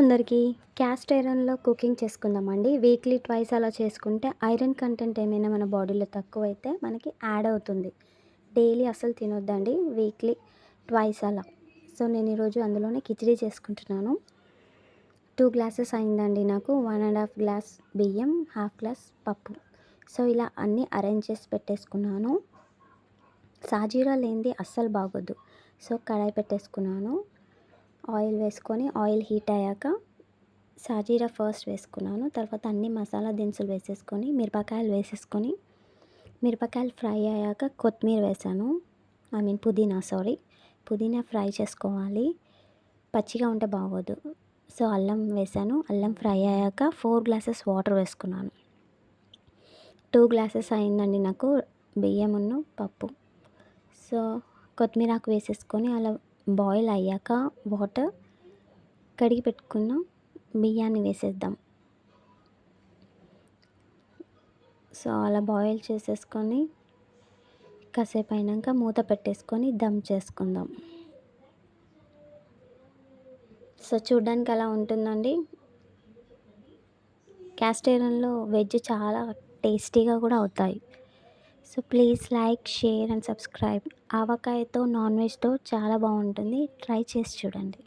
అందరికీ caste ఐరన్‌లో cooking చేసుకుందామండి. Weekly twice అలా చేసుకుంటే ఐరన్ కంటెంట్ ఏమైనా మన బాడీలో తక్కువైతే మనకి యాడ్ అవుతుంది. డైలీ అస్సలు తినొద్దండి. వీక్లీ ట్వైస్ అలా. సో, నేను ఈరోజు అందులోనే కిచిడీ చేసుకుంటున్నాను. 2 గ్లాసెస్ అయిందండి నాకు. 1 ½ గ్లాస్ బియ్యం, హాఫ్ గ్లాస్ పప్పు. సో, ఇలా అన్నీ అరేంజ్ చేసి పెట్టేసుకున్నాను. సాజీరా లేనిది అస్సలు బాగోదు. సో, కడాయి పెట్టేసుకున్నాను. ఆయిల్ వేసుకొని ఆయిల్ హీట్ అయ్యాక సాజీరా ఫస్ట్ వేసుకున్నాను. తర్వాత అన్ని మసాలా దినుసులు వేసేసుకొని మిరపకాయలు వేసేసుకొని మిరపకాయలు ఫ్రై అయ్యాక కొత్తిమీర వేసాను. పుదీనా ఫ్రై చేసుకోవాలి. పచ్చిగా ఉంటే బాగోదు. సో, అల్లం వేసాను. అల్లం ఫ్రై అయ్యాక 4 గ్లాసెస్ వాటర్ వేసుకున్నాను. 2 గ్లాసెస్ అయిందండి నాకు బియ్యమును పప్పు. సో, కొత్తిమీర ఆకు వేసేసుకొని అలా బాయిల్ అయ్యాక వాటర్ కడిగి పెట్టుకున్న బియ్యాన్ని వేసేద్దాం. సో, అలా బాయిల్ చేసేసుకొని కాసేపు అయినాక మూత పెట్టేసుకొని దమ్ చేసుకుందాం. సో, చూడ్డానికి అలా ఉంటుందండి. క్యాస్ట్ ఐరన్‌లో వెజ్ చాలా టేస్టీగా కూడా అవుతాయి. So, please like, share and subscribe. ఆవకాయతో నాన్ వెజ్‌తో చాలా బాగుంటుంది. ట్రై చేసి చూడండి.